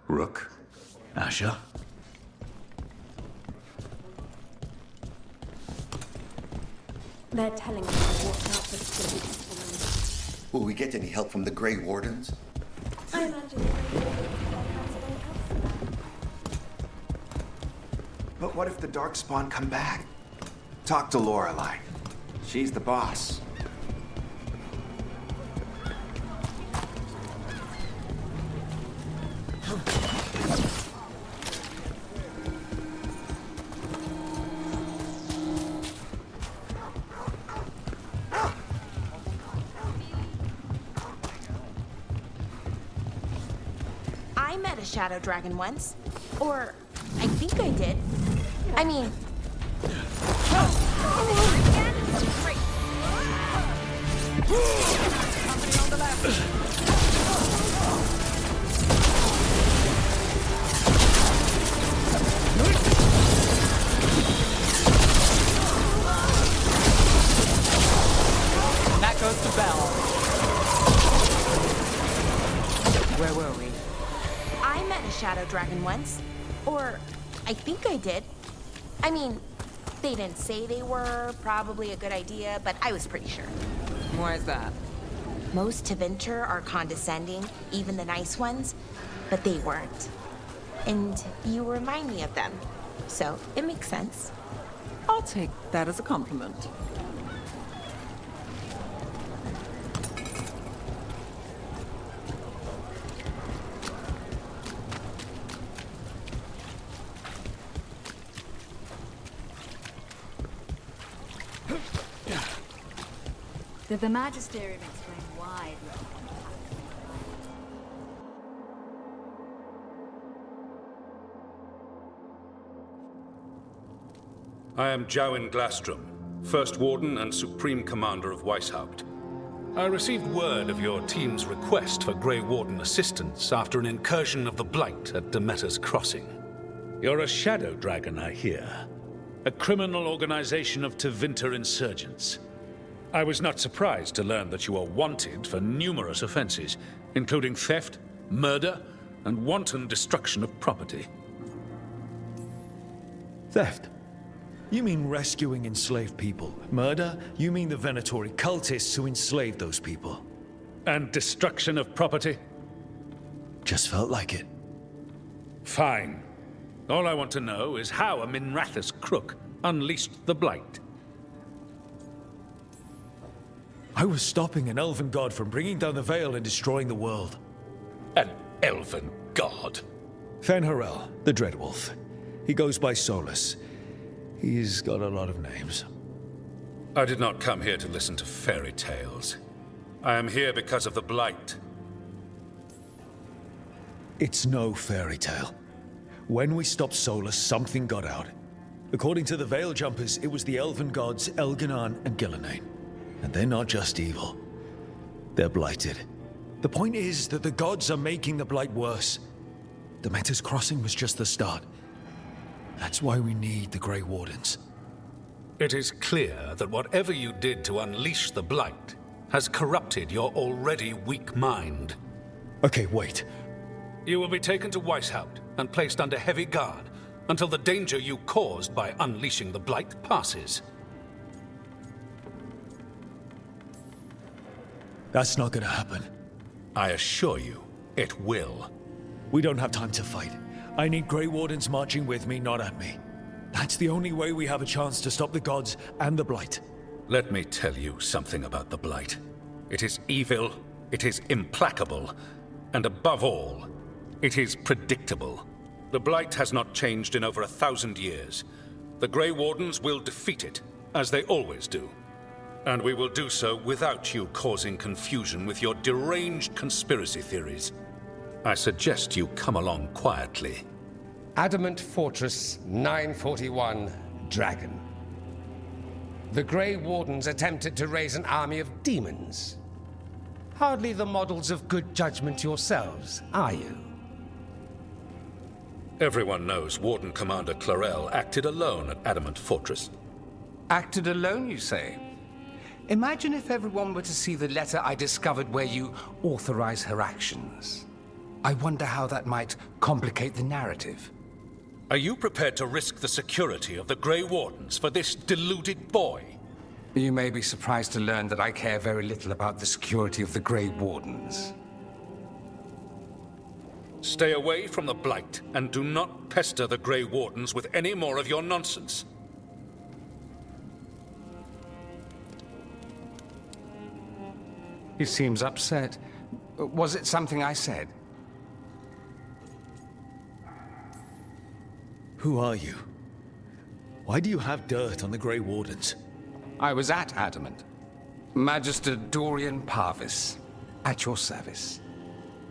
Rook? Asher? They're telling us to watch out for the police. Will we get any help from the Grey Wardens? I imagine the Grey Wardens have something elsewhere. But what if the Darkspawn come back? Talk to Lorelei. She's the boss. I met a shadow dragon once. Or, I think I did. I mean... And that goes to Bell. Where were we? I met a shadow dragon once. Or, I think I did. I mean, they didn't say they were probably a good idea, but I was pretty sure. Why is that? Most Tevinter are condescending, even the nice ones, but they weren't. And you remind me of them, so it makes sense. I'll take that as a compliment. Did the Magisterium explain why? I am Jowin Glastrom, First Warden and Supreme Commander of Weishaupt. I received word of your team's request for Grey Warden assistance after an incursion of the Blight at Demeter's Crossing. You're a shadow dragon, I hear. A criminal organization of Tevinter insurgents. I was not surprised to learn that you are wanted for numerous offenses, including theft, murder, and wanton destruction of property. Theft? You mean rescuing enslaved people. Murder? You mean the Venatori cultists who enslaved those people. And destruction of property? Just felt like it. Fine. All I want to know is how a Minrathous crook unleashed the Blight. I was stopping an elven god from bringing down the Veil and destroying the world. An elven god? Fen'Harel, the Dreadwolf. He goes by Solus. He's got a lot of names. I did not come here to listen to fairy tales. I am here because of the Blight. It's no fairy tale. When we stopped Solus, something got out. According to the Veil Jumpers, it was the elven gods Elganan and Gillenane. And they're not just evil. They're blighted. The point is that the gods are making the Blight worse. Demeter's Crossing was just the start. That's why we need the Grey Wardens. It is clear that whatever you did to unleash the Blight has corrupted your already weak mind. Okay, wait. You will be taken to Weishaupt and placed under heavy guard until the danger you caused by unleashing the Blight passes. That's not gonna happen. I assure you, it will. We don't have time to fight. I need Grey Wardens marching with me, not at me. That's the only way we have a chance to stop the gods and the Blight. Let me tell you something about the Blight. It is evil, it is implacable, and above all, it is predictable. The Blight has not changed in over 1,000 years. The Grey Wardens will defeat it, as they always do. And we will do so without you causing confusion with your deranged conspiracy theories. I suggest you come along quietly. Adamant Fortress 941, Dragon. The Grey Wardens attempted to raise an army of demons. Hardly the models of good judgment yourselves, are you? Everyone knows Warden Commander Clarel acted alone at Adamant Fortress. Acted alone, you say? Imagine if everyone were to see the letter I discovered where you authorize her actions. I wonder how that might complicate the narrative. Are you prepared to risk the security of the Grey Wardens for this deluded boy? You may be surprised to learn that I care very little about the security of the Grey Wardens. Stay away from the Blight, and do not pester the Grey Wardens with any more of your nonsense. He seems upset. Was it something I said? Who are you? Why do you have dirt on the Grey Wardens? I was at Adamant. Magister Dorian Parvis, at your service.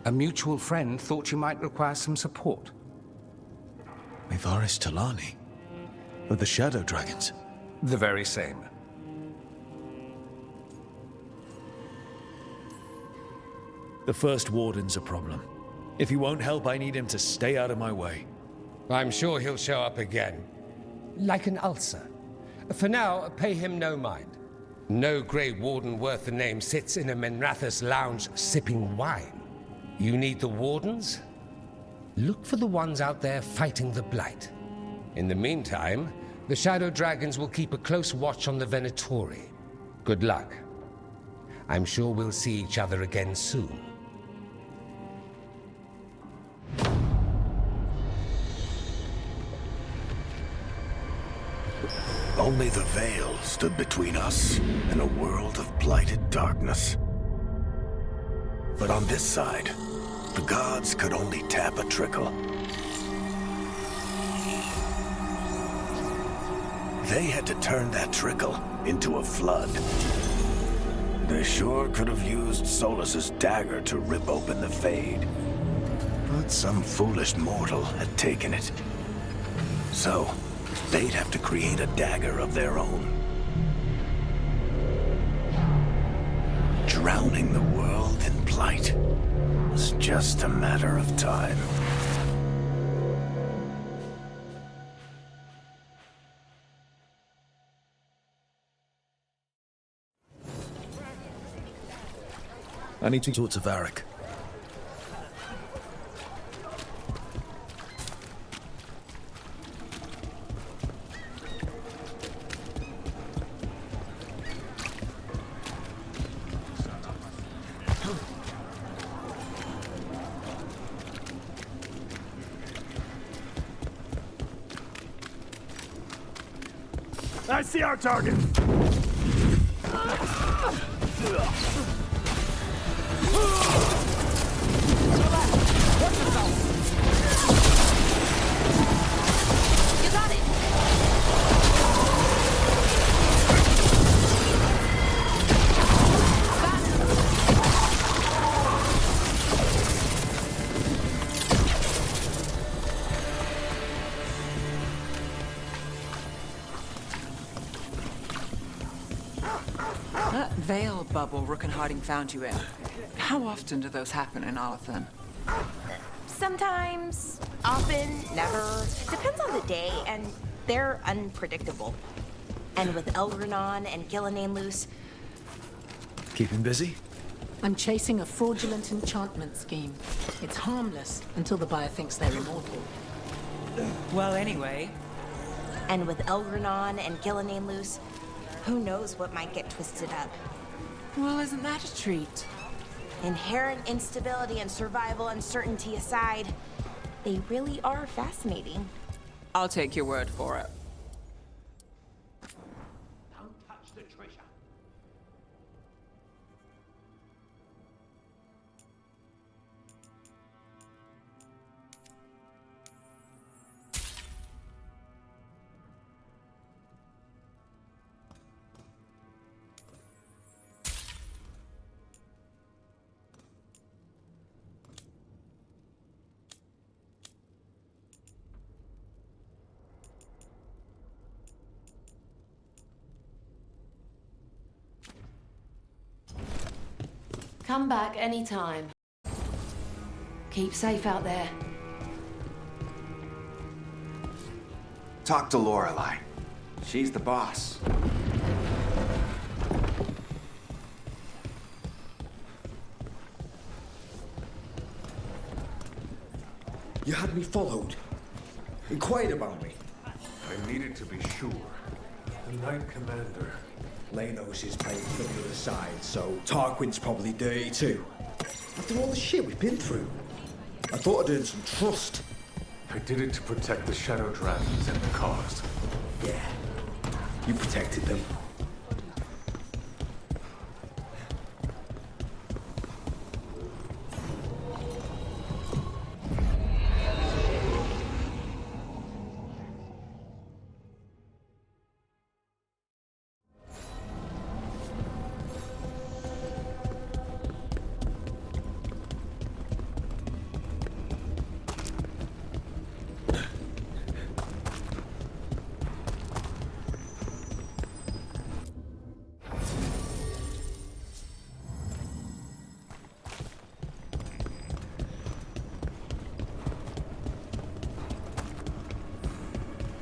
A mutual friend thought you might require some support. Mivaris Talani? Of the Shadow Dragons? The very same. The First Warden's a problem. If he won't help, I need him to stay out of my way. I'm sure he'll show up again. Like an ulcer. For now, pay him no mind. No Grey Warden worth the name sits in a Menrathus lounge sipping wine. You need the Wardens? Look for the ones out there fighting the Blight. In the meantime, the Shadow Dragons will keep a close watch on the Venatori. Good luck. I'm sure we'll see each other again soon. Only the veil stood between us and a world of blighted darkness. But on this side, the gods could only tap a trickle. They had to turn that trickle into a flood. They sure could have used Solus's dagger to rip open the Fade. But some foolish mortal had taken it. So, they'd have to create a dagger of their own. Drowning the world in blight was just a matter of time. I need to talk to Varric. I see our target! You got it! That veil bubble Rook and Harding found you in. How often do those happen in Arthur? Sometimes, often, never. Depends on the day, and they're unpredictable. And with Elgranon and Gillenane loose, Keep him busy? I'm chasing a fraudulent enchantment scheme. It's harmless until the buyer thinks they're immortal. Well, anyway. and with Elgranon and Gillenane loose, who knows what might get twisted up. Well, isn't that a treat? Inherent instability and survival uncertainty aside, they really are fascinating. I'll take your word for it. Don't touch the treasure. Come back anytime. Keep safe out there. Talk to Lorelei. She's the boss. You had me followed. Inquired about me. I needed to be sure. The Knight Commander. Lanos is paying for the other side, so Tarquin's probably dirty too. After all the shit we've been through, I thought I'd earned some trust. I did it to protect the Shadow Dragons and the cause. Yeah, you protected them.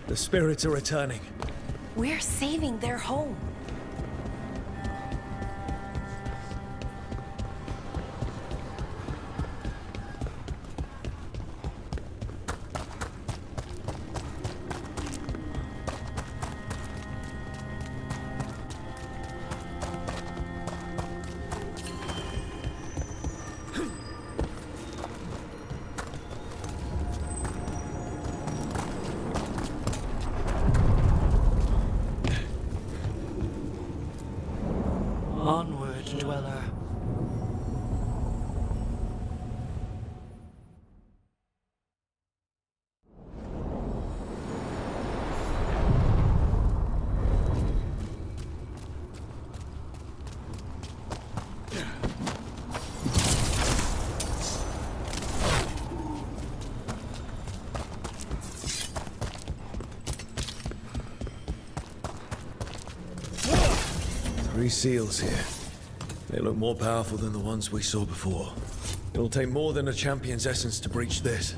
The spirits are returning. We're saving their home. Onward, dweller. Three seals here. They look more powerful than the ones we saw before. It'll take more than a champion's essence to breach this.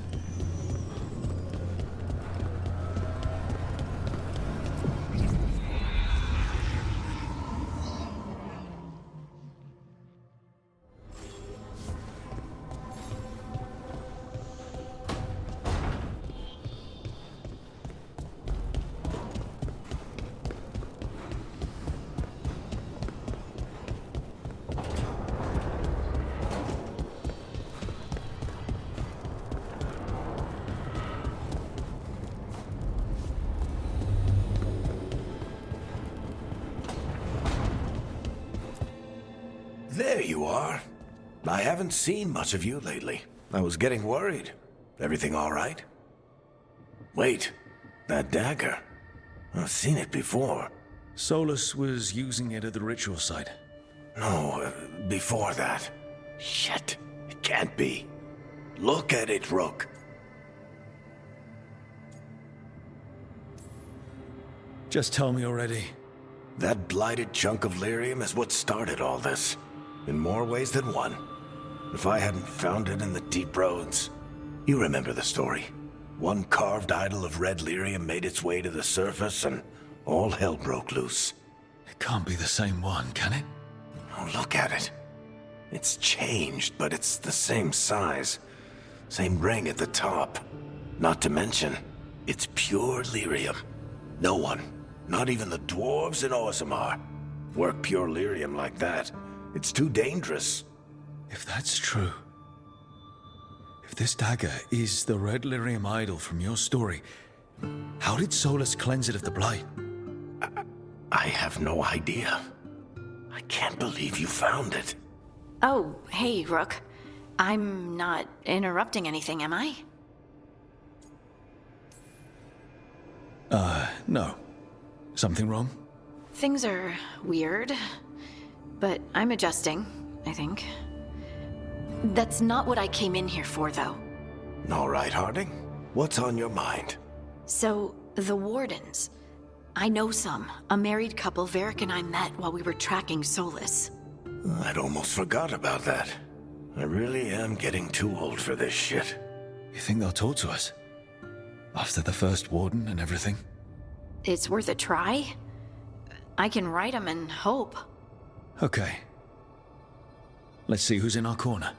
There you are. I haven't seen much of you lately. I was getting worried. Everything all right? Wait, that dagger. I've seen it before. Solus was using it at the ritual site. No, before that. Shit, it can't be. Look at it, Rook. Just tell me already. That blighted chunk of lyrium is what started all this. In more ways than one. If I hadn't found it in the deep roads. You remember the story. One carved idol of red lyrium made its way to the surface and all hell broke loose. It can't be the same one, can it? Oh, look at it. It's changed, but it's the same size. Same ring at the top. Not to mention, it's pure lyrium. No one, not even the dwarves in Orzammar, work pure lyrium like that. It's too dangerous. If that's true, if this dagger is the red lyrium idol from your story, how did Solus cleanse it of the blight? I have no idea. I can't believe you found it. Oh, hey, Rook. I'm not interrupting anything, am I? No. Something wrong? Things are weird, but I'm adjusting, I think. That's not what I came in here for, though. All right, Harding. What's on your mind? So, the Wardens. I know some. A married couple Varric and I met while we were tracking Solus. I'd almost forgot about that. I really am getting too old for this shit. You think they'll talk to us? After the first Warden and everything? It's worth a try. I can write them and hope. Okay. Let's see who's in our corner.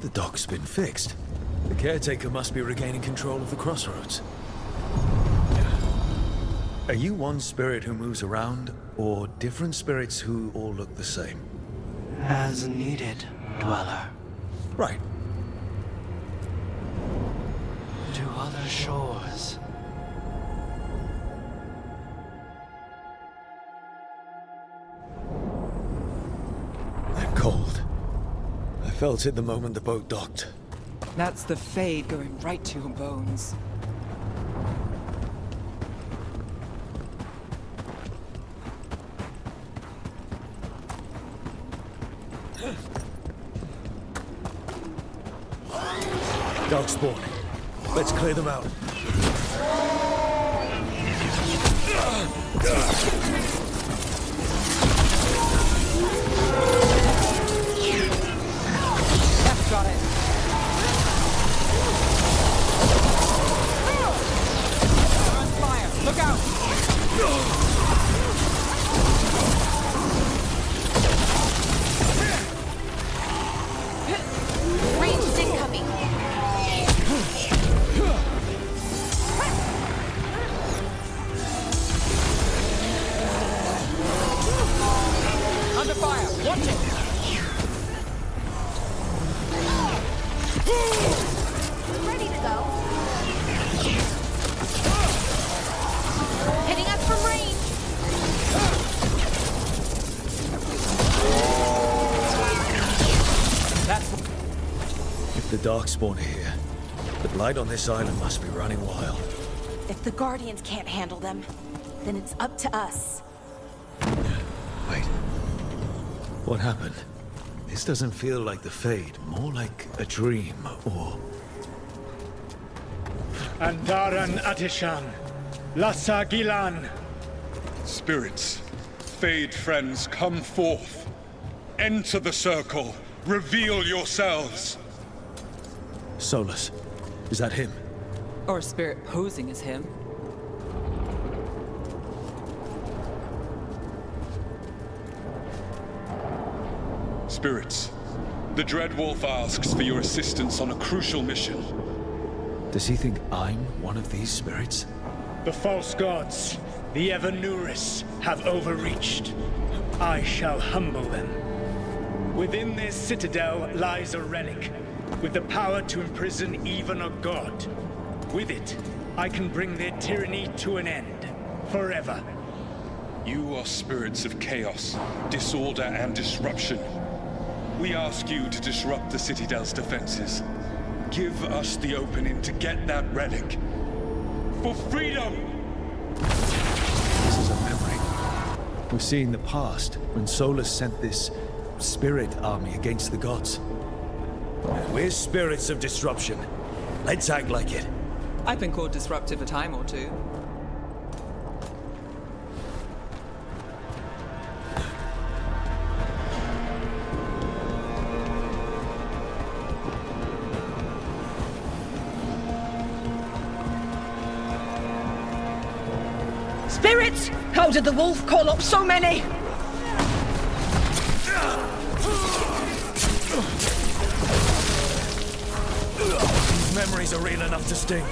The dock's been fixed. The caretaker must be regaining control of the crossroads. Are you one spirit who moves around, or different spirits who all look the same? As needed, Dweller. Right. To other shores. They're cold. I felt it the moment the boat docked. That's the Fade going right to your bones. Dog spawn. Let's clear them out. That's got it. They're on fire. Look out! Range incoming. Under fire. Watch it. Ready to go. Hitting us from range. If the Darkspawn are here, the Blight on this island must be running wild. If the Guardians can't handle them, then it's up to us. Wait. What happened? This doesn't feel like the Fade, more like a dream, or... Andaran Atishan, Lassa Gilan. Spirits, Fade friends, come forth. Enter the circle. Reveal yourselves. Solus. Is that him? Or a spirit posing as him. Spirits, the Dread Wolf asks for your assistance on a crucial mission. Does he think I'm one of these spirits? The false gods, the Evanuris, have overreached. I shall humble them. Within this citadel lies a relic, with the power to imprison even a god. With it, I can bring their tyranny to an end, forever. You are spirits of chaos, disorder, and disruption. We ask you to disrupt the Citadel's defenses. Give us the opening to get that relic. For freedom! This is a memory. We're seeing the past, when Solus sent this spirit army against the gods. We're spirits of disruption. Let's act like it. I've been called disruptive a time or two. Spirits! How did the wolf call up so many? These memories are real enough to sting.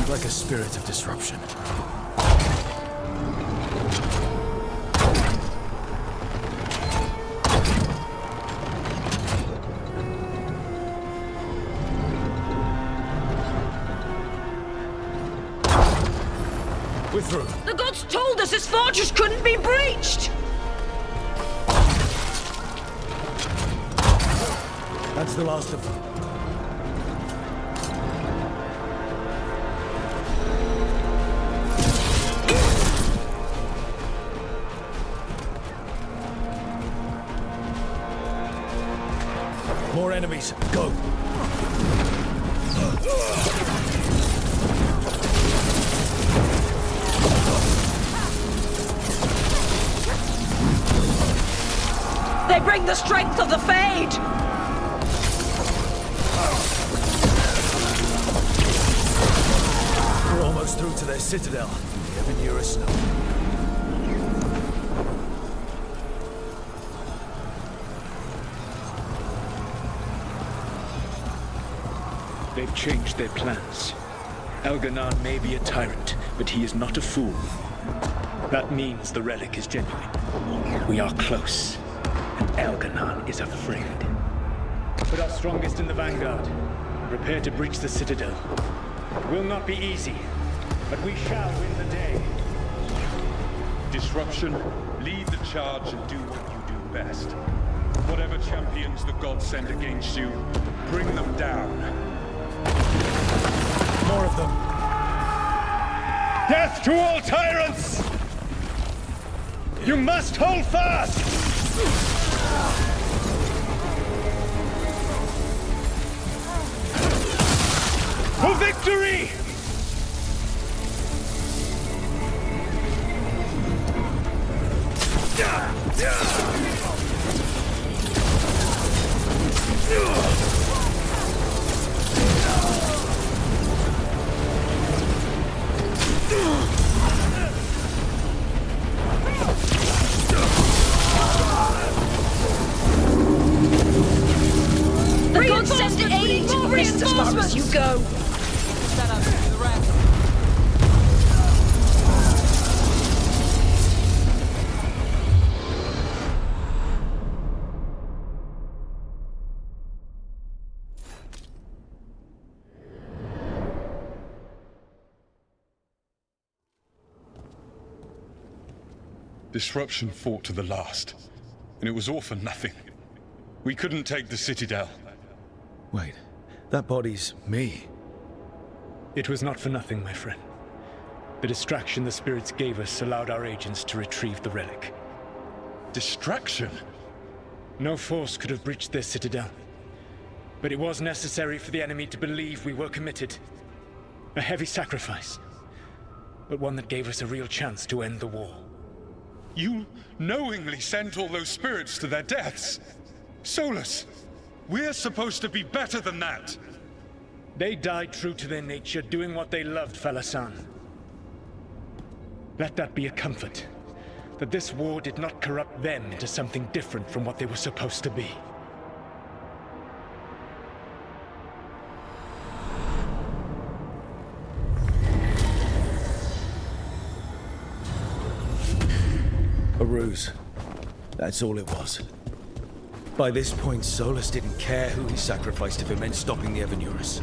Like a spirit of disruption. through. The gods told us this fortress couldn't be breached! That's the last of them. More enemies. Go. They bring the strength of the Fade! We're almost through to their citadel. The Evanurus know. They've changed their plans. Elganon may be a tyrant, but he is not a fool. That means the relic is genuine. We are close, and Elganon is afraid. Put our strongest in the vanguard. Prepare to breach the citadel. It will not be easy, but we shall win the day. Disruption, lead the charge and do what you do best. Whatever champions the gods send against you, bring them down. More of them. Death to all tyrants! You must hold fast! For victory! The gods send aid! Rest as far as you go! Set up the rest. Disruption fought to the last, and it was all for nothing. We couldn't take the Citadel. Wait, that body's me. It was not for nothing, my friend. The distraction the spirits gave us allowed our agents to retrieve the relic. Distraction? No force could have breached their citadel. But it was necessary for the enemy to believe we were committed. A heavy sacrifice, but one that gave us a real chance to end the war. You knowingly sent all those spirits to their deaths. Solus, we're supposed to be better than that. They died true to their nature, doing what they loved, Falasan. Let that be a comfort, that this war did not corrupt them into something different from what they were supposed to be. A ruse. That's all it was. By this point, Solus didn't care who he sacrificed if it meant stopping the Evanurus.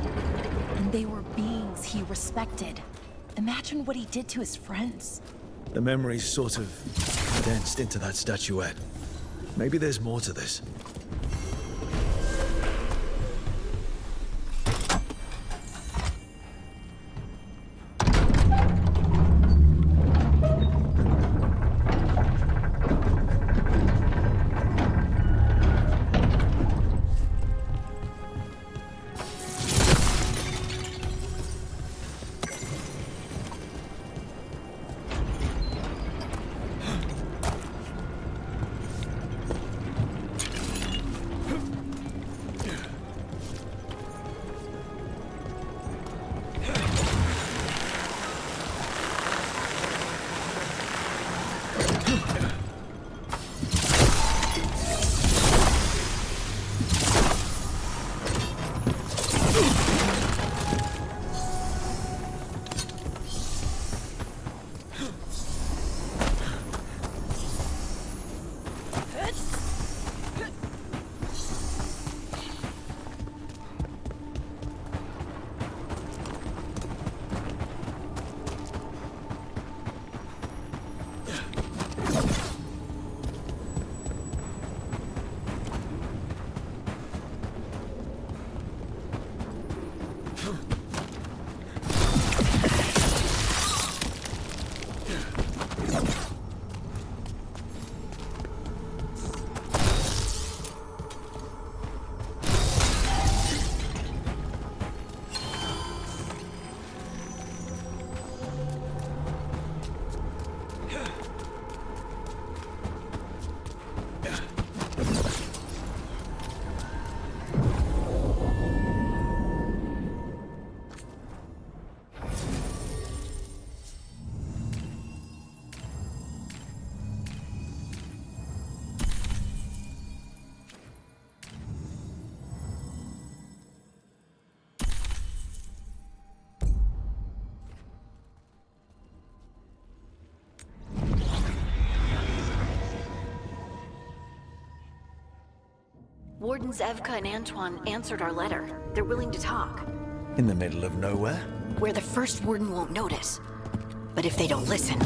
And they were beings he respected. Imagine what he did to his friends. The memories sort of condensed into that statuette. Maybe there's more to this. Wardens Evka and Antoine answered our letter. They're willing to talk. In the middle of nowhere? Where the first warden won't notice. But if they don't listen...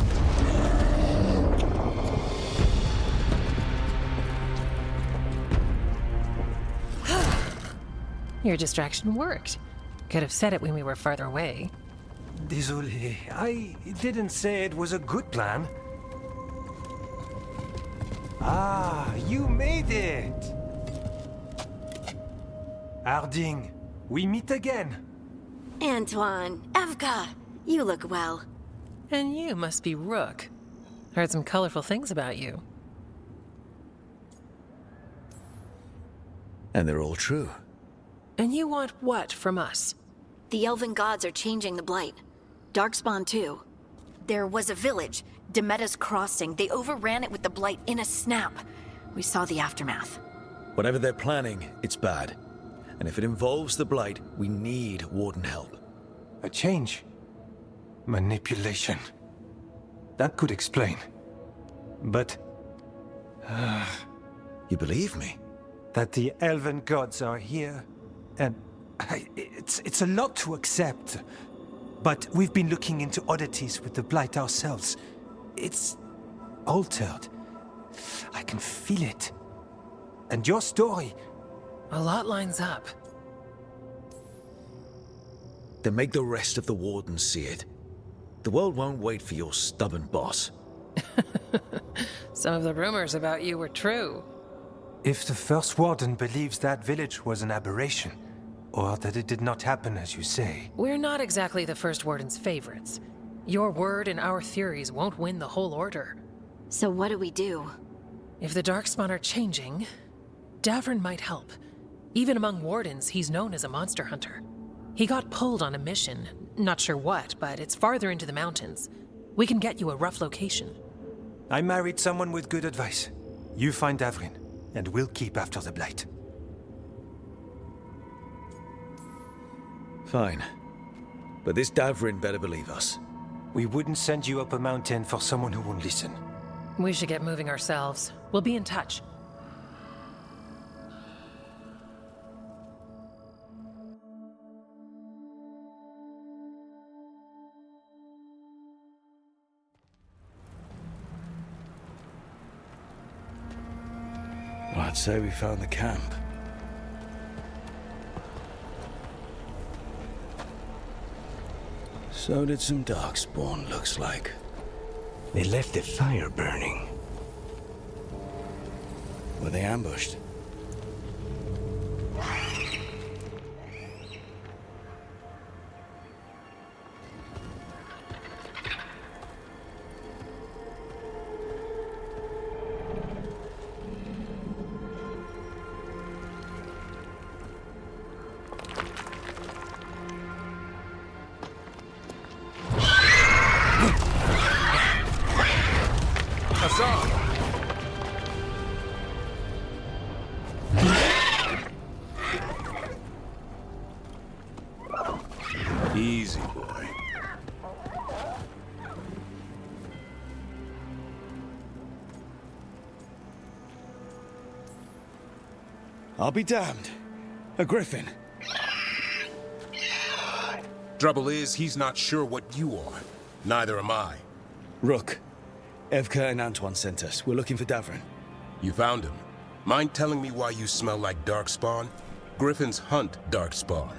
Your distraction worked. Could have said it when we were farther away. Désolé, I didn't say it was a good plan. Ah, you made it! Harding, we meet again. Antoine, Evka, you look well. And you must be Rook. Heard some colorful things about you. And they're all true. And you want what from us? The Elven gods are changing the Blight. Darkspawn too. There was a village, Demeta's Crossing. They overran it with the Blight in a snap. We saw the aftermath. Whatever they're planning, it's bad. And if it involves the Blight, we need Warden help. A change. Manipulation. That could explain. But... You believe me? That the Elven gods are here, and... It's a lot to accept. But we've been looking into oddities with the Blight ourselves. It's... altered. I can feel it. And your story... A lot lines up. Then make the rest of the Wardens see it. The world won't wait for your stubborn boss. Some of the rumors about you were true. If the first Warden believes that village was an aberration, or that it did not happen as you say... We're not exactly the First Warden's favorites. Your word and our theories won't win the whole order. So what do we do? If the Darkspawn are changing, Davrin might help. Even among Wardens, he's known as a monster hunter. He got pulled on a mission. Not sure what, but it's farther into the mountains. We can get you a rough location. I married someone with good advice. You find Davrin, and we'll keep after the Blight. Fine. But this Davrin better believe us. We wouldn't send you up a mountain for someone who won't listen. We should get moving ourselves. We'll be in touch. Well, I'd say we found the camp. So did some Darkspawn, looks like. They left the fire burning. Were they ambushed? Easy, boy. I'll be damned. A griffin. Trouble is, he's not sure what you are. Neither am I. Rook. Evka and Antoine sent us. We're looking for Davrin. You found him. Mind telling me why you smell like Darkspawn? Griffins hunt Darkspawn.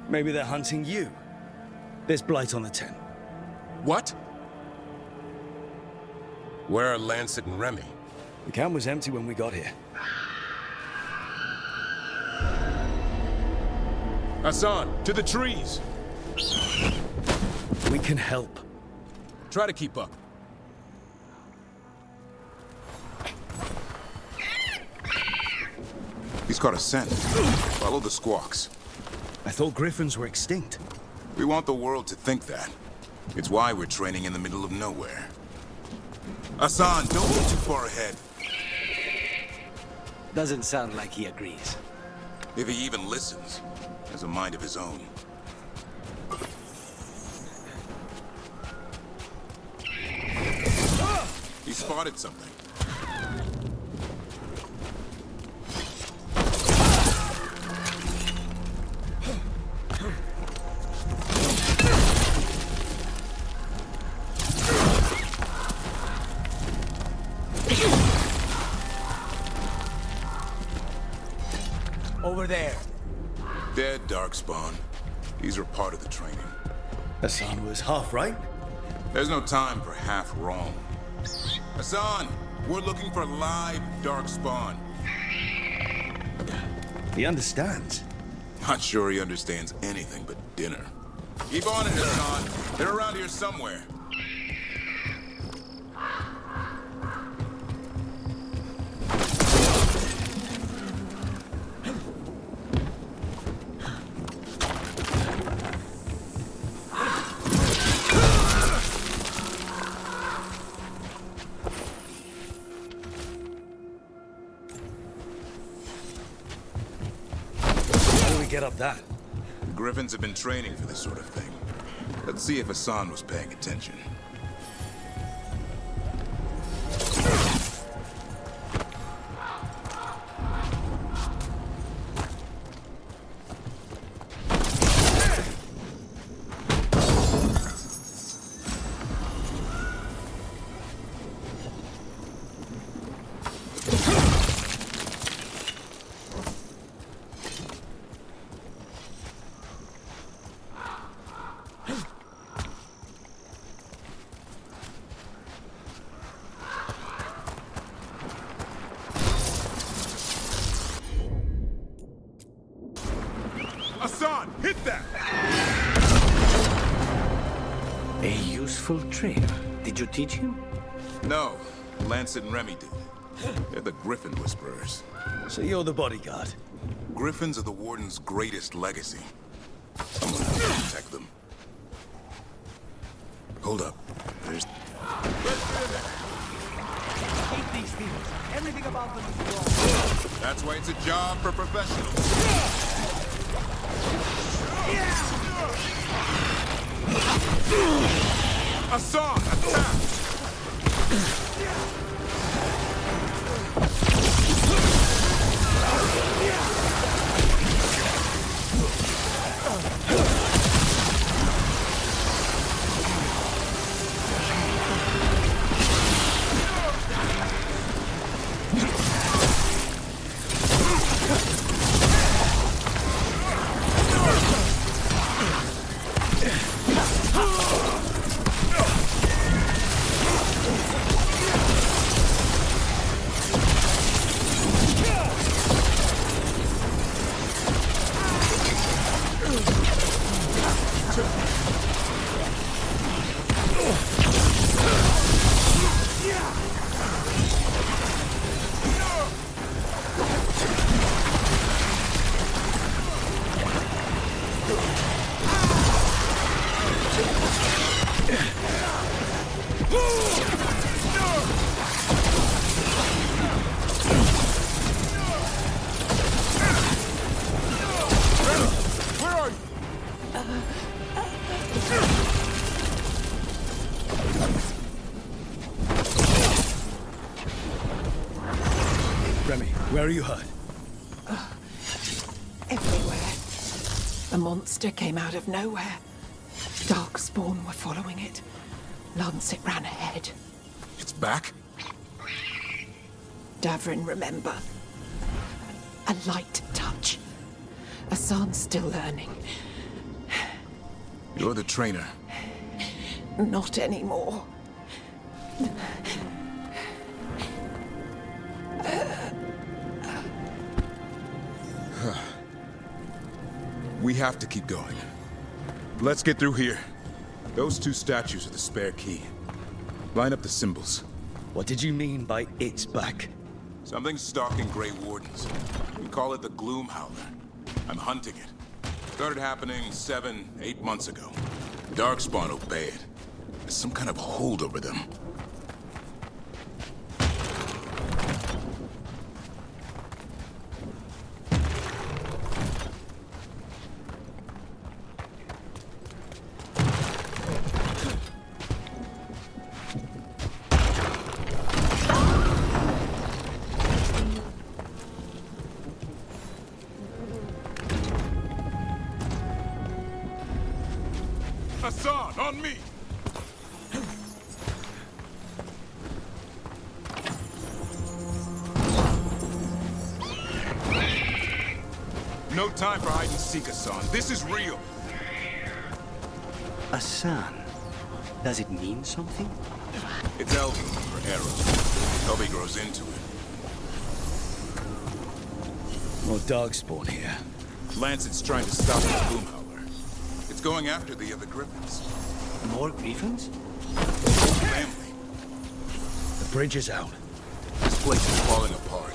Maybe they're hunting you. There's Blight on the tent. What? Where are Lancet and Remy? The camp was empty when we got here. Hassan, to the trees! We can help. Try to keep up. He's caught a scent. Follow the squawks. I thought griffins were extinct. We want the world to think that. It's why we're training in the middle of nowhere. Hassan, don't go too far ahead. Doesn't sound like he agrees. If he even listens, has a mind of his own. He spotted something. over there. Dead, Darkspawn. These are part of the training. Hassan was half right. There's no time for half wrong. Hassan, we're looking for live Darkspawn. He understands. Not sure he understands anything but dinner. Keep on it, Hassan. They're around here somewhere. Get up that. Griffins have been training for this sort of thing. Let's see if Hassan was paying attention. Hassan, hit that! A useful trick. Did you teach him? No, Lancet and Remy did. They're the Griffin Whisperers. So you're the bodyguard? Griffins are the Warden's greatest legacy. Someone has to protect them. Hold up. There's... I hate these things. Everything about them is wrong. That's why it's a job for professionals. Hassan, attack! Remy, where are you hurt? Everywhere. A monster came out of nowhere. Darkspawn were following it. Lancet ran ahead. It's back? Davrin, remember. A light touch. Hassan's still learning. You're the trainer. Not anymore. We have to keep going. Let's get through here. Those two statues are the spare key. Line up the symbols. What did you mean by it's back? Something's stalking Grey Wardens. We call it the Gloom Howler. I'm hunting it. Started happening 7-8 months ago. Darkspawn obey it. There's some kind of hold over them. Hassan, on me! No time for hide and seek, Hassan. This is real. Hassan. Does it mean something? It's Elven for arrows. Nobody grows into it. More darkspawn here. Lancet's trying to stop the Gloomhowler. It's going after the other Griffins. More Griffins? Family. The bridge is out. This place is falling apart.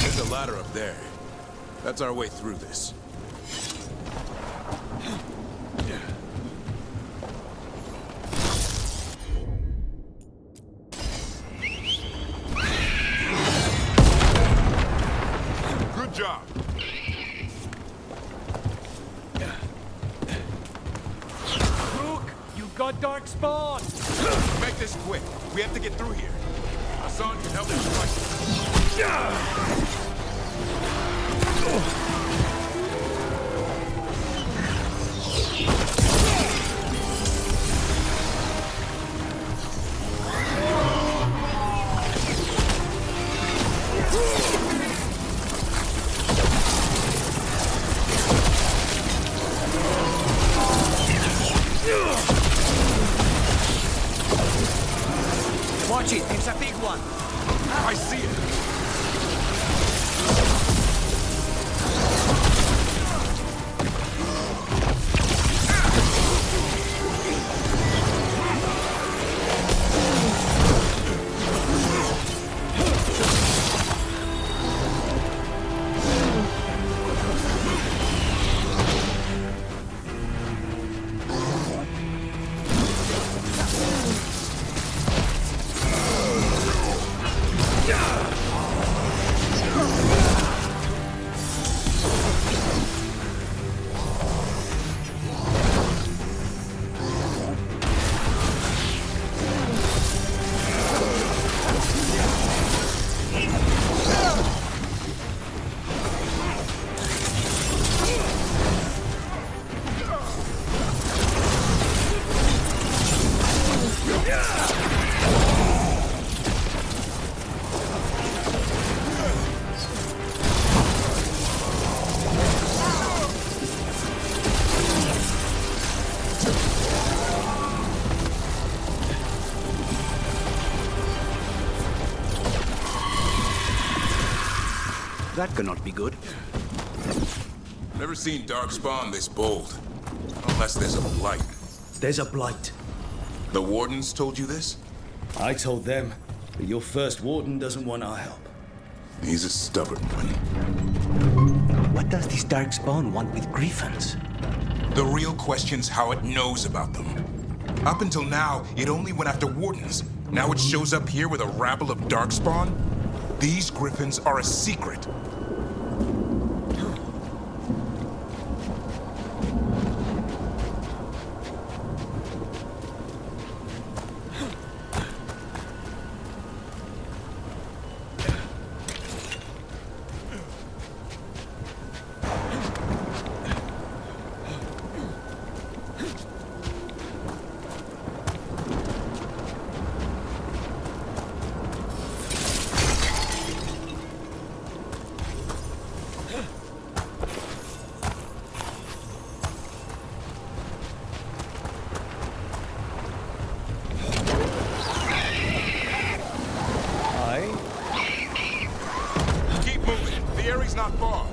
There's a ladder up there. That's our way through this. Good job. Rook, you got darkspawn! Make this quick. We have to get through here. Hassan can help us fight. Watch it, it's a big one. I see it. That cannot be good. Never seen Darkspawn this bold. Unless there's a Blight. There's a Blight. The Wardens told you this? I told them, but your first Warden doesn't want our help. He's a stubborn one. What does this Darkspawn want with Griffins? The real question's how it knows about them. Up until now, it only went after Wardens. Now it shows up here with a rabble of Darkspawn? These Griffins are a secret. Not far.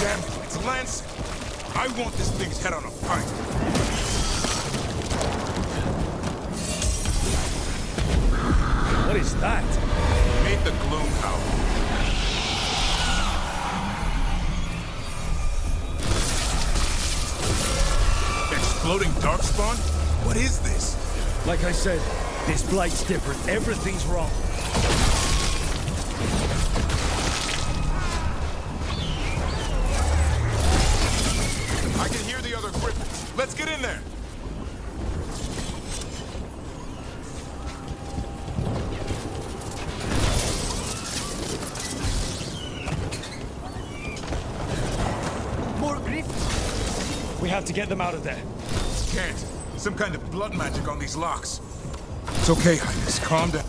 Damn it, it's Lancet. I want this thing's head on a pike. What is that? Made the gloom howler. Exploding darkspawn? What is this? Like I said, this blight's different. Everything's wrong. I can hear the other griffins. Let's get in there. More griffins. We have to get them out of there. Can't. Some kind of blood magic on these locks. It's okay, Highness. Calm down.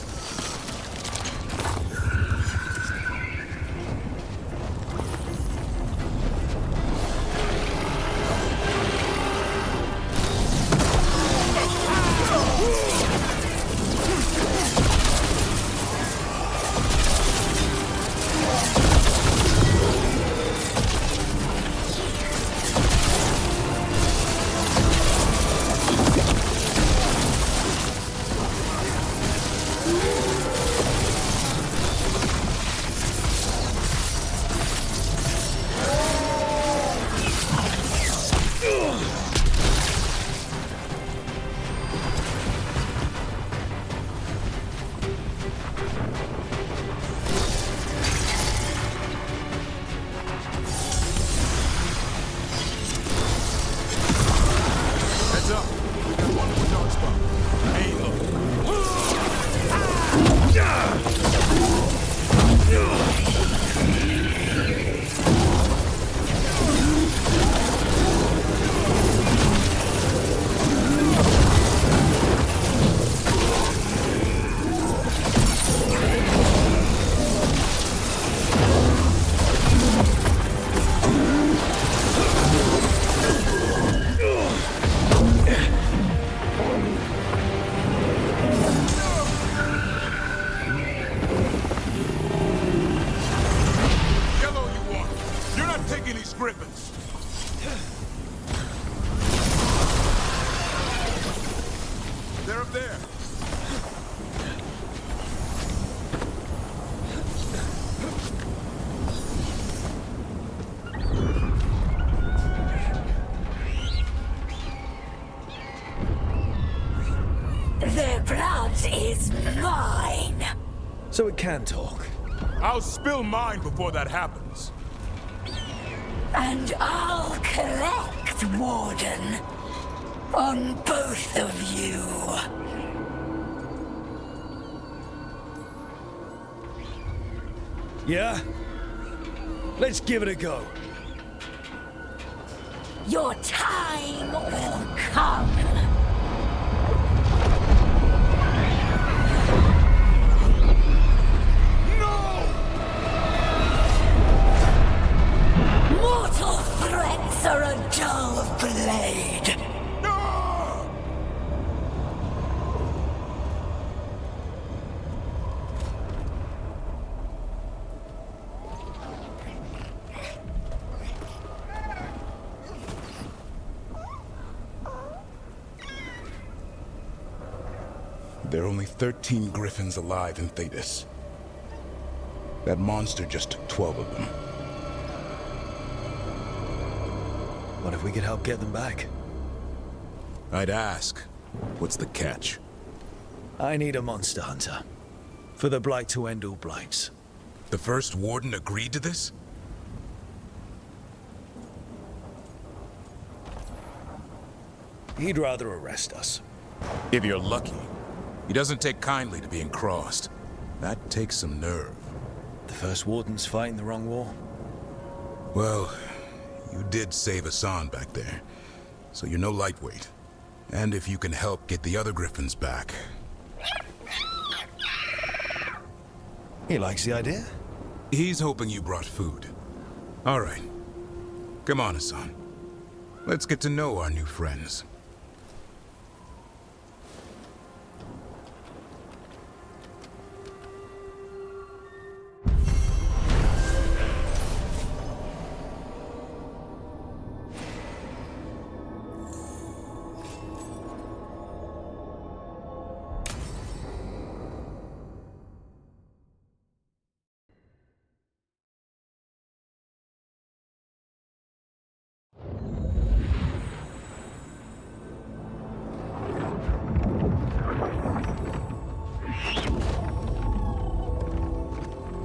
Their blood is mine. So it can talk. I'll spill mine before that happens. And I'll collect, Warden, on both of you. Yeah? Let's give it a go. Your time will come. Mortal threats are a dull blade. There are only 13 griffins alive in Thetis. That monster just took 12 of them. What if we could help get them back? I'd ask. What's the catch? I need a monster hunter. For the Blight to end all blights. The first Warden agreed to this? He'd rather arrest us. If you're lucky. He doesn't take kindly to being crossed. That takes some nerve. The first Warden's fighting the wrong war. Well, you did save Hassan back there, so you're no lightweight. And if you can help get the other griffins back... He likes the idea? He's hoping you brought food. All right. Come on, Hassan. Let's get to know our new friends.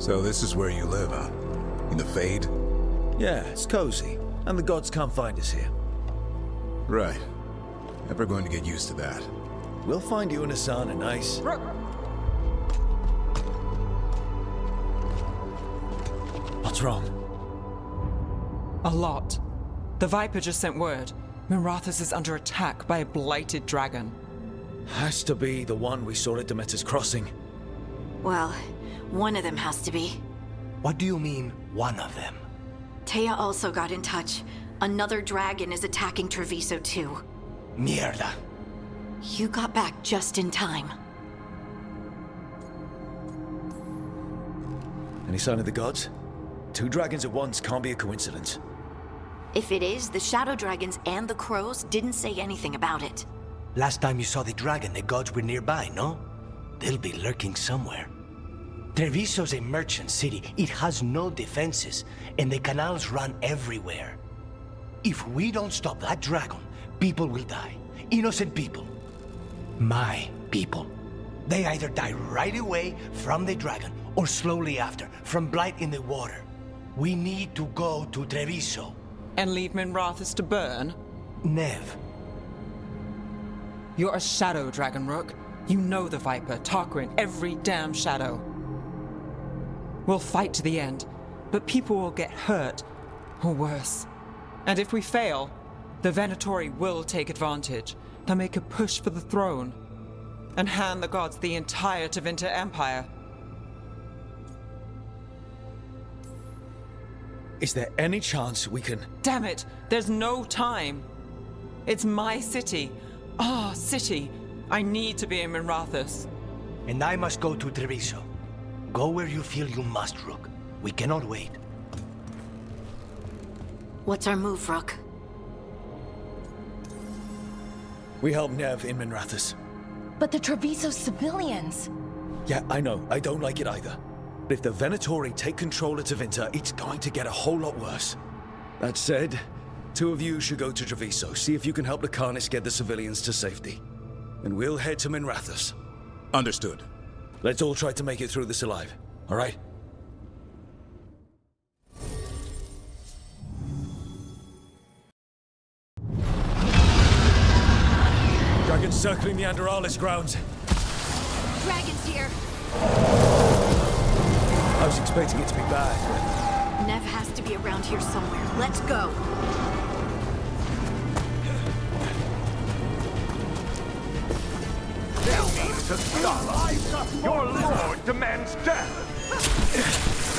So this is where you live, huh? In the Fade? Yeah, it's cozy. And the gods can't find us here. Right. Never going to get used to that. We'll find you and Hassan a nice... What's wrong? A lot. The Viper just sent word. Mirathus is under attack by a blighted dragon. Has to be the one we saw at Demeter's Crossing. Well, one of them has to be. What do you mean, one of them? Taya also got in touch. Another dragon is attacking Treviso too. Mierda. You got back just in time. Any sign of the gods? 2 dragons at once can't be a coincidence. If it is, the Shadow Dragons and the Crows didn't say anything about it. Last time you saw the dragon, the gods were nearby, no? They'll be lurking somewhere. Treviso's a merchant city. It has no defenses, and the canals run everywhere. If we don't stop that dragon, people will die. Innocent people. My people. They either die right away from the dragon, or slowly after, from blight in the water. We need to go to Treviso. And leave Minrathus to burn? Nev. You're a shadow dragon, Rook. You know the Viper, Tarquin, every damn shadow. We'll fight to the end, but people will get hurt, or worse. And if we fail, the Venatori will take advantage. They'll make a push for the throne, and hand the gods the entire Tevinter Empire. Is there any chance we can... Damn it! There's no time! It's my city. Our city. I need to be in Minrathus. And I must go to Treviso. Go where you feel you must, Rook. We cannot wait. What's our move, Rook? We help Nev in Minrathus. But the Treviso civilians... Yeah, I know. I don't like it either. But if the Venatori take control of Tevinter, it's going to get a whole lot worse. That said, 2 of you should go to Treviso, see if you can help the Carnis get the civilians to safety. And we'll head to Minrathus. Understood. Let's all try to make it through this alive, all right? Dragons circling the Anderalis grounds. Dragons here! I was expecting it to be bad, Nev has to be around here somewhere. Let's go! Tell me to stop! Your lord demands death!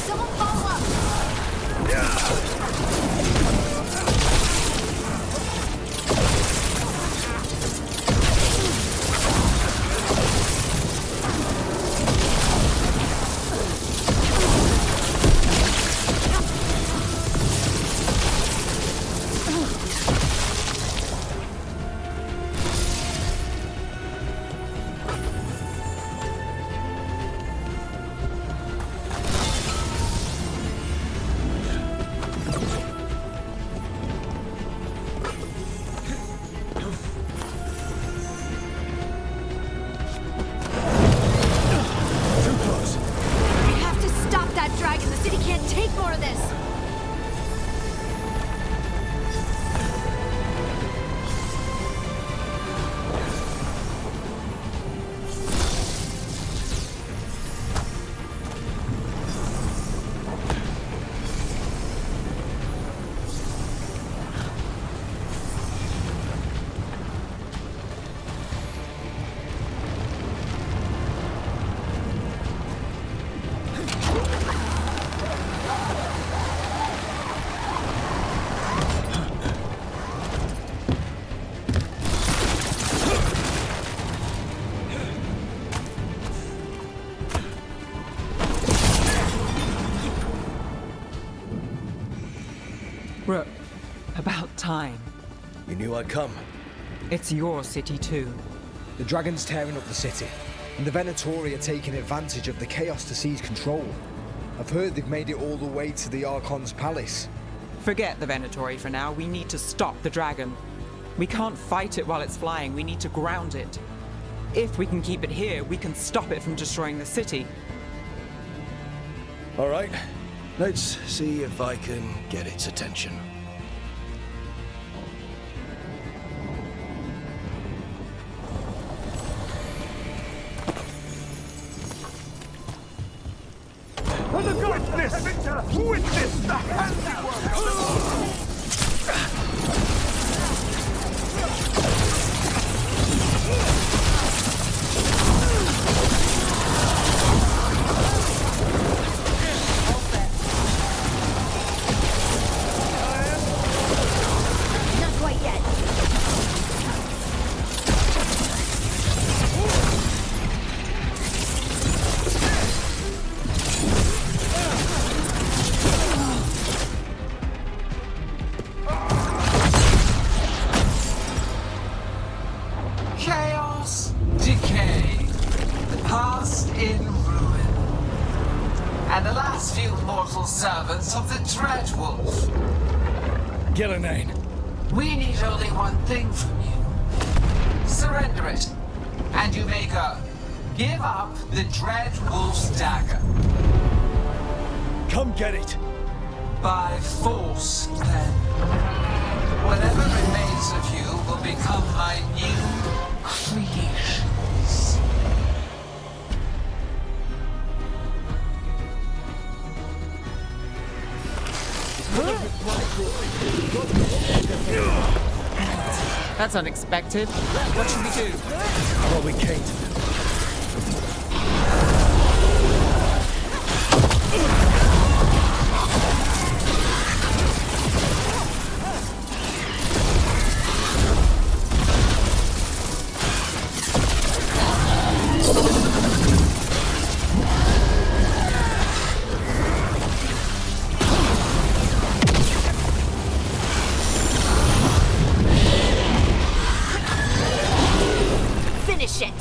Someone follow up! Rook, about time. You knew I'd come. It's your city too. The dragon's tearing up the city, and the Venatori are taking advantage of the chaos to seize control. I've heard they've made it all the way to the Archon's palace. Forget the Venatori for now. We need to stop the dragon. We can't fight it while it's flying. We need to ground it. If we can keep it here, we can stop it from destroying the city. All right, let's see if I can get its attention. Witness the handiwork! Not quite yet. Chaos, decay, the past in ruin, and the last few mortal servants of the Dreadwolf. Gillenane. We need only one thing from you. Surrender it, and you may go. Give up the Dreadwolf's dagger. Come get it. By force, then. Whatever remains of you will become my new creations. That's unexpected. What should we do? Well, we can't. Finish it.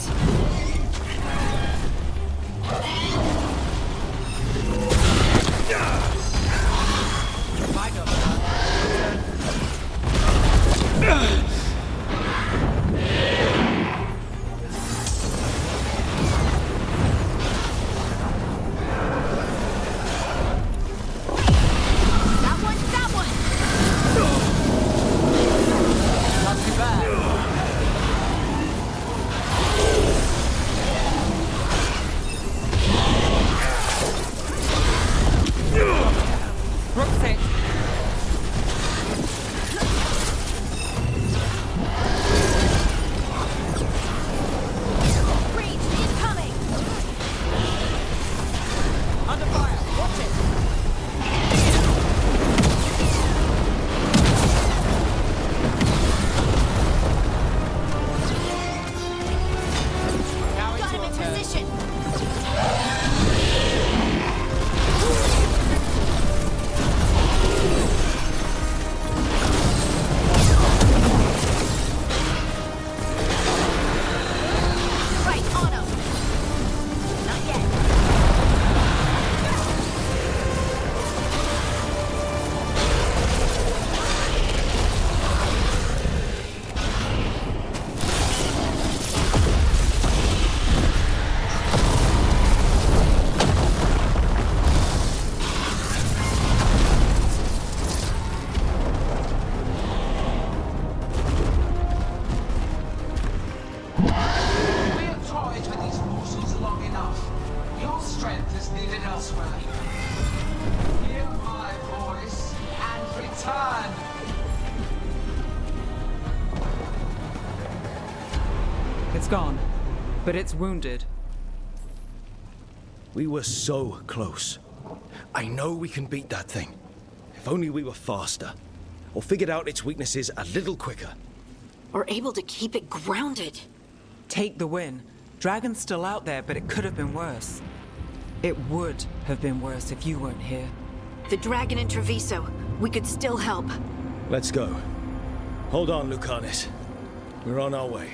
It's gone, but it's wounded. We were so close. I know we can beat that thing. If only we were faster. Or figured out its weaknesses a little quicker. Or able to keep it grounded. Take the win. Dragon's still out there, but it could have been worse. It would have been worse if you weren't here. The dragon in Treviso. We could still help. Let's go. Hold on, Lucanis. We're on our way.